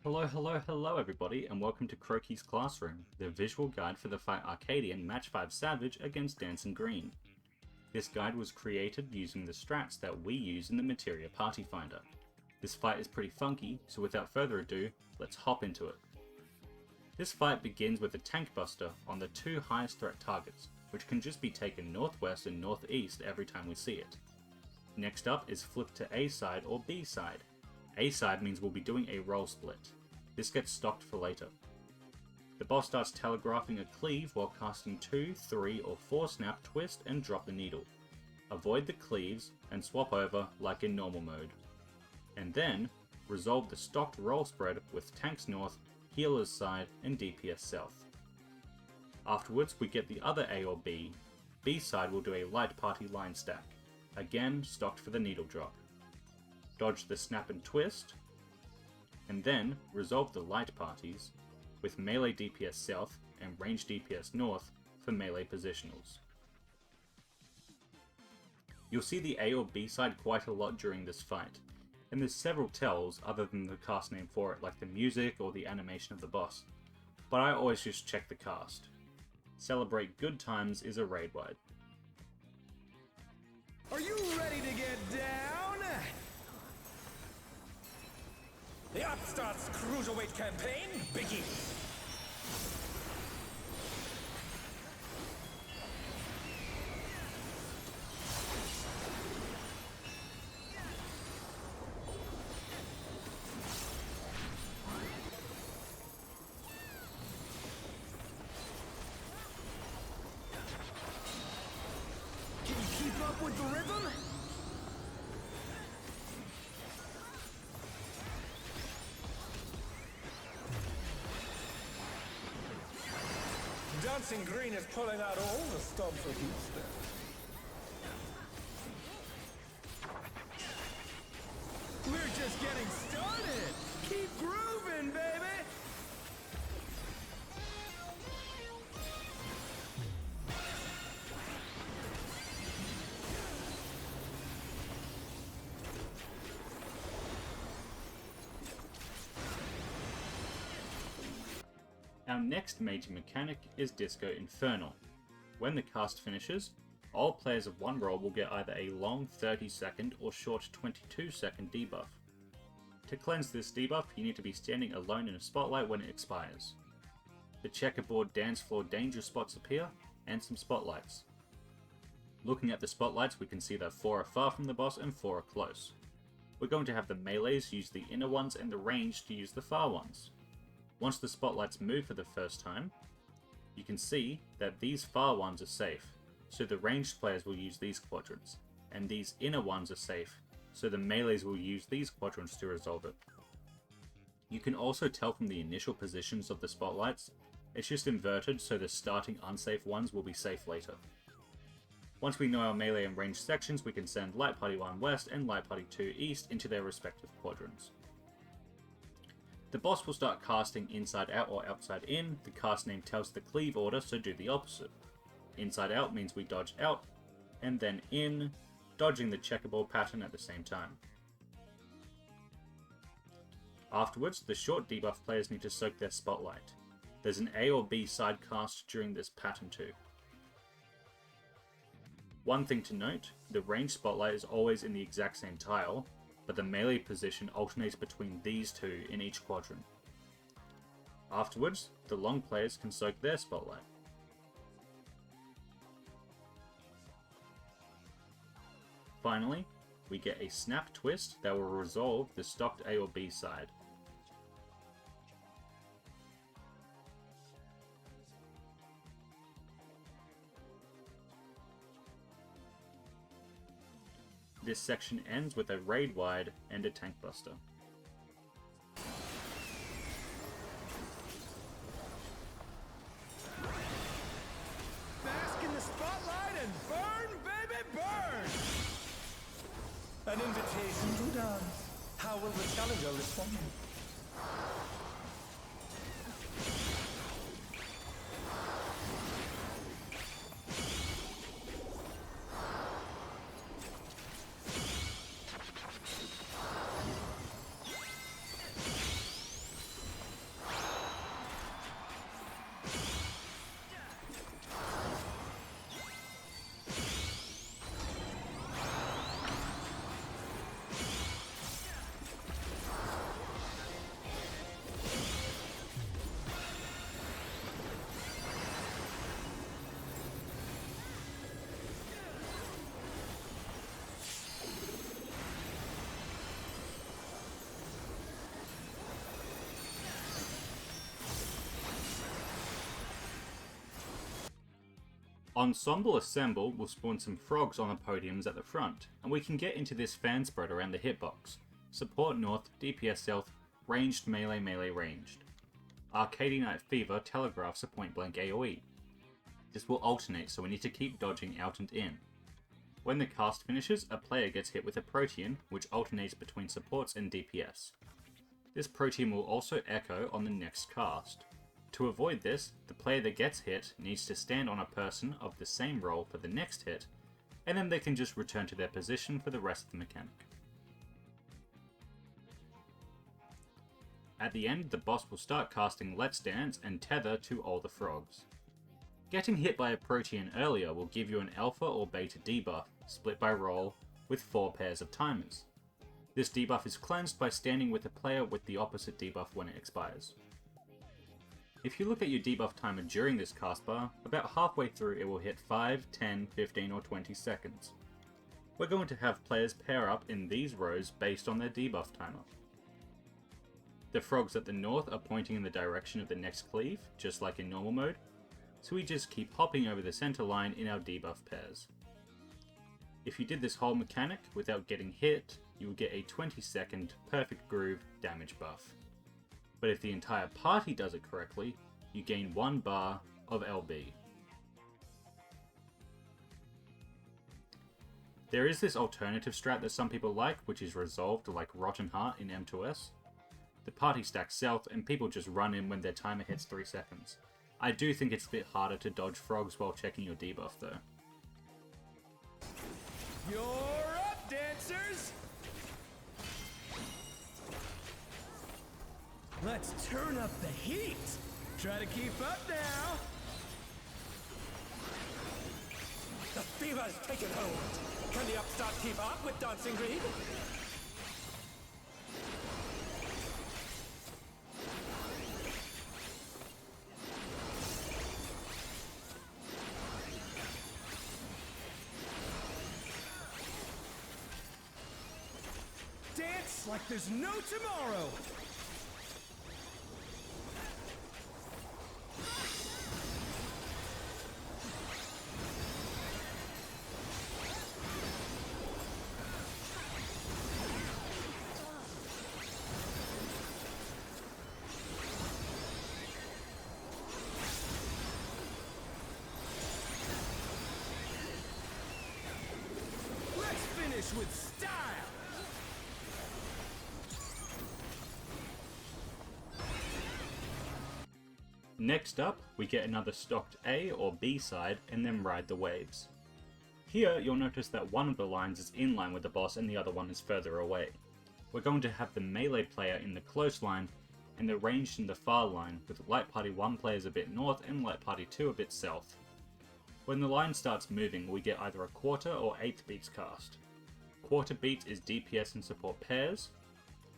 Hello everybody, and welcome to Croaky's Classroom, the visual guide for the fight Arcadion M5 Savage against Dancing Green. This guide was created using the strats that we use in the Materia Party Finder. This fight is pretty funky, so without further ado, let's hop into it. This fight begins with a tank buster on the two highest threat targets, which can just be taken northwest and northeast every time we see it. Next up is flip to A side or B side. A side means we'll be doing a roll split. This gets stocked for later. The boss starts telegraphing a cleave while casting 2, 3 or 4 snap, twist and drop the needle. Avoid the cleaves and swap over like in normal mode. And then, resolve the stocked roll spread with tanks north, healers side and DPS south. Afterwards we get the other A or B. B side will do a light party line stack, again stocked for the needle drop. Dodge the snap and twist, and then resolve the light parties with melee DPS south and range DPS north for melee positionals. You'll see the A or B side quite a lot during this fight, and there's several tells other than the cast name for it, like the music or the animation of the boss, but I always just check the cast. Celebrate Good Times is a raid wide. Are you ready to get down? The Arcadion Cruiserweight campaign begins! Can you keep up with the rhythm? Dancing Green is pulling out all the stops with each step. We're just getting started! Keep grooving, baby! Our next major mechanic is Disco Infernal. When the cast finishes, all players of one role will get either a long 30-second or short 22-second debuff. To cleanse this debuff, you need to be standing alone in a spotlight when it expires. The checkerboard dance floor danger spots appear, and some spotlights. Looking at the spotlights, we can see that 4 are far from the boss and 4 are close. We're going to have the melees use the inner ones and the ranged to use the far ones. Once the spotlights move for the first time, you can see that these far ones are safe, so the ranged players will use these quadrants, and these inner ones are safe, so the melees will use these quadrants to resolve it. You can also tell from the initial positions of the spotlights, it's just inverted so the starting unsafe ones will be safe later. Once we know our melee and ranged sections, we can send Light Party 1 west and Light Party 2 east into their respective quadrants. The boss will start casting inside out or outside in. The cast name tells the cleave order, so do the opposite. Inside out means we dodge out, and then in, dodging the checkerboard pattern at the same time. Afterwards, the short debuff players need to soak their spotlight. There's an A or B side cast during this pattern too. One thing to note, the ranged spotlight is always in the exact same tile, but the melee position alternates between these two in each quadrant. Afterwards, the long players can soak their spotlight. Finally, we get a snap twist that will resolve the stocked A or B side. This section ends with a raid wide and a tank buster. Bask in the spotlight and burn, baby, burn! An invitation to dance. How will the challenger respond? Ensemble Assemble will spawn some frogs on the podiums at the front, and we can get into this fan spread around the hitbox. Support north, DPS south, ranged melee ranged. Arcady Night Fever telegraphs a point blank AoE. This will alternate, so we need to keep dodging out and in. When the cast finishes, a player gets hit with a Protean, which alternates between supports and DPS. This Protean will also echo on the next cast. To avoid this, the player that gets hit needs to stand on a person of the same role for the next hit, and then they can just return to their position for the rest of the mechanic. At the end, the boss will start casting Let's Dance and tether to all the frogs. Getting hit by a Protean earlier will give you an alpha or beta debuff, split by role, with 4 pairs of timers. This debuff is cleansed by standing with a player with the opposite debuff when it expires. If you look at your debuff timer during this cast bar, about halfway through it will hit 5, 10, 15 or 20 seconds. We're going to have players pair up in these rows based on their debuff timer. The frogs at the north are pointing in the direction of the next cleave, just like in normal mode, so we just keep hopping over the center line in our debuff pairs. If you did this whole mechanic without getting hit, you will get a 20-second perfect groove damage buff. But if the entire party does it correctly, you gain 1 bar of LB. There is this alternative strat that some people like, which is resolved like Rotten Heart in M5S. The party stacks south and people just run in when their timer hits 3 seconds. I do think it's a bit harder to dodge frogs while checking your debuff though. You're up, dancers! Let's turn up the heat! Try to keep up now! The fever's taken hold! Can the upstart keep up with Dancing Greed? Dance like there's no tomorrow! Let's finish with style! Next up, we get another stocked A or B side and then ride the waves. Here, you'll notice that one of the lines is in line with the boss and the other one is further away. We're going to have the melee player in the close line and the ranged in the far line, with Light Party 1 players a bit north and Light Party 2 a bit south. When the line starts moving, we get either a quarter or 8th beats cast. Quarter beats is DPS and support pairs,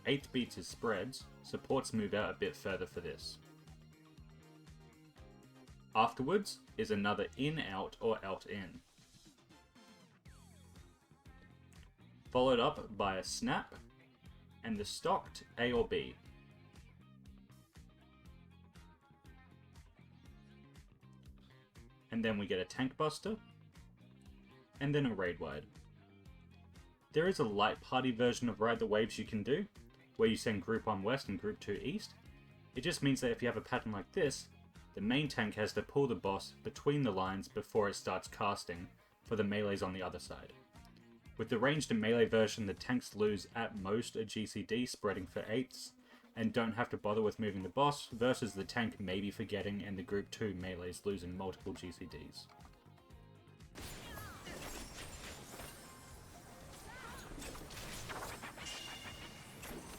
8th beats is spreads, supports move out a bit further for this. Afterwards is another in-out or out-in. Followed up by a snap and the stocked A or B. And then we get a tank buster and then a raid wide. There is a light party version of Ride the Waves you can do, where you send Group 1 west and Group 2 east. It just means that if you have a pattern like this, the main tank has to pull the boss between the lines before it starts casting for the melees on the other side. With the ranged and melee version, the tanks lose at most a GCD spreading for 8ths, and don't have to bother with moving the boss, versus the tank maybe forgetting and the Group 2 melees losing multiple GCDs.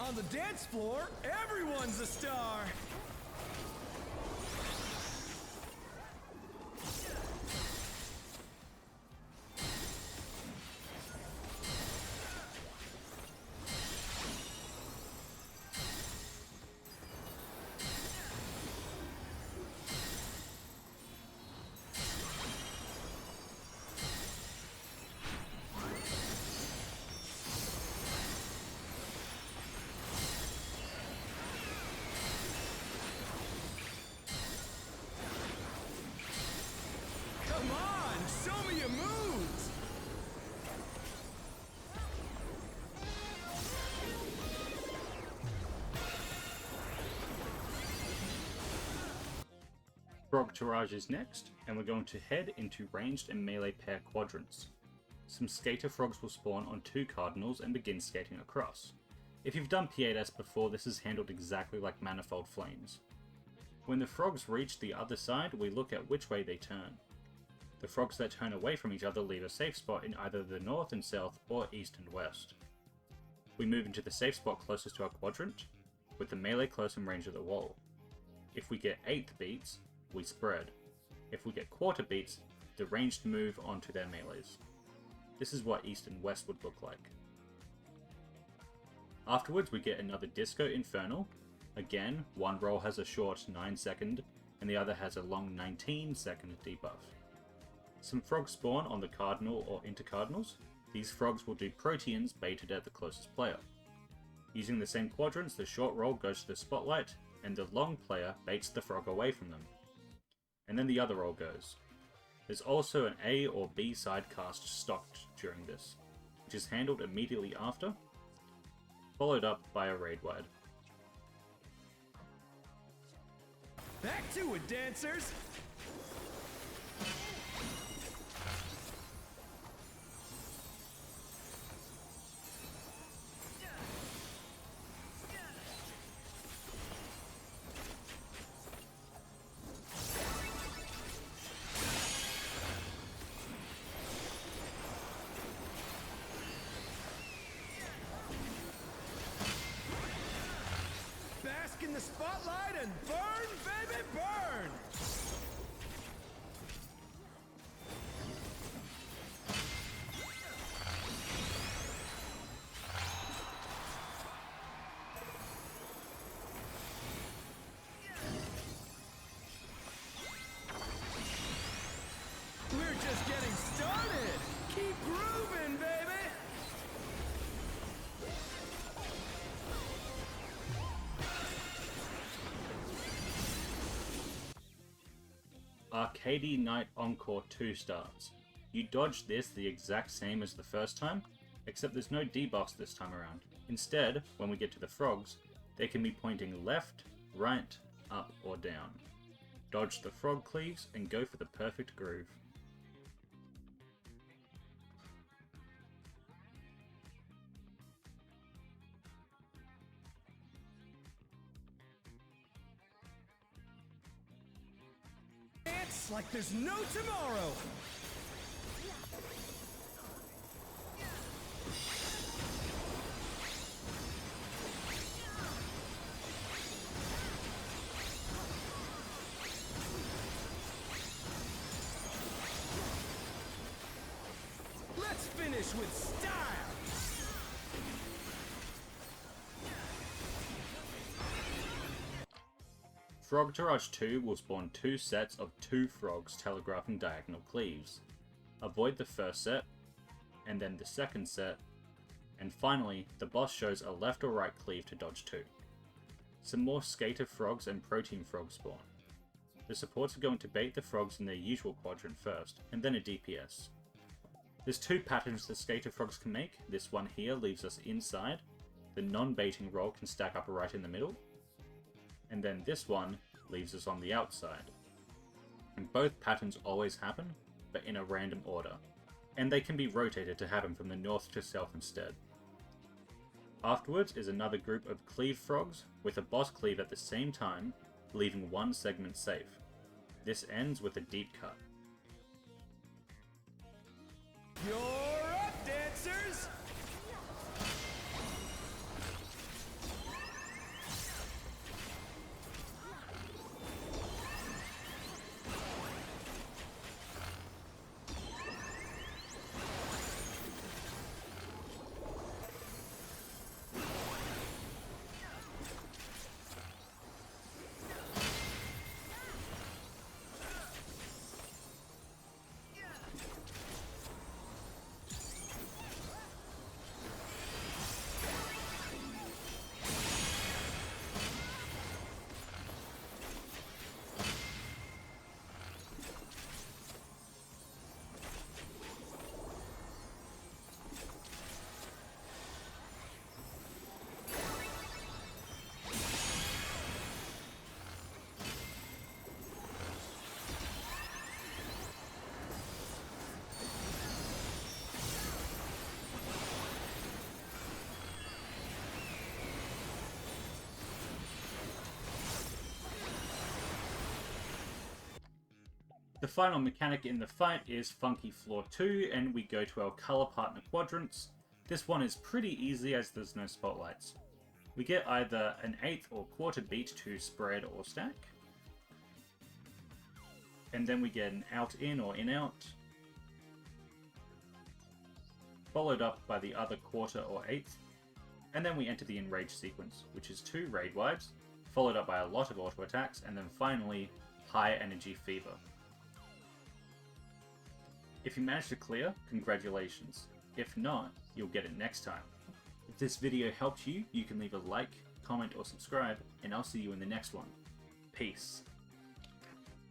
On the dance floor, everyone's a star! Frogtourage is next, and we're going to head into ranged and melee pair quadrants. Some skater frogs will spawn on 2 cardinals and begin skating across. If you've done P8S before, this is handled exactly like Manifold Flames. When the frogs reach the other side, we look at which way they turn. The frogs that turn away from each other leave a safe spot in either the north and south or east and west. We move into the safe spot closest to our quadrant, with the melee close in range of the wall. If we get 8th beats, we spread. If we get quarter beats, the ranged move onto their melees. This is what east and west would look like. Afterwards we get another Disco Infernal. Again, one roll has a short 9 second, and the other has a long 19 second debuff. Some frogs spawn on the cardinal or intercardinals. These frogs will do Proteans baited at the closest player. Using the same quadrants, the short roll goes to the spotlight, and the long player baits the frog away from them. And then the other roll goes. There's also an A or B side cast stocked during this, which is handled immediately after, followed up by a raid wide. Back to it, dancers! Bask in the spotlight and burn, baby, burn! We're just getting started! Keep grooving, baby! Arcady Night Encore 2 starts. You dodge this the exact same as the first time, except there's no debuffs this time around. Instead, when we get to the frogs, they can be pointing left, right, up or down. Dodge the frog cleaves and go for the perfect groove. It's like there's no tomorrow! Let's finish with style! Frogtourage 2 will spawn 2 sets of 2 frogs telegraphing diagonal cleaves. Avoid the first set, and then the second set, and finally, the boss shows a left or right cleave to dodge 2. Some more skater frogs and protein frogs spawn. The supports are going to bait the frogs in their usual quadrant first, and then a DPS. There's 2 patterns the skater frogs can make. This one here leaves us inside. The non-baiting roll can stack up right in the middle. And then this one leaves us on the outside. And both patterns always happen, but in a random order. And they can be rotated to happen from the north to south instead. Afterwards is another group of cleave frogs, with a boss cleave at the same time, leaving one segment safe. This ends with a deep cut. You're up, dancers! The final mechanic in the fight is Funky Floor 2, and we go to our colour partner quadrants. This one is pretty easy as there's no spotlights. We get either an eighth or quarter beat to spread or stack, and then we get an out-in or in-out, followed up by the other quarter or eighth, and then we enter the Enrage sequence, which is 2 raid wives, followed up by a lot of auto attacks, and then finally High Energy Fever. If you manage to clear, congratulations. If not, you'll get it next time. If this video helped you, you can leave a like, comment or subscribe, and I'll see you in the next one. Peace.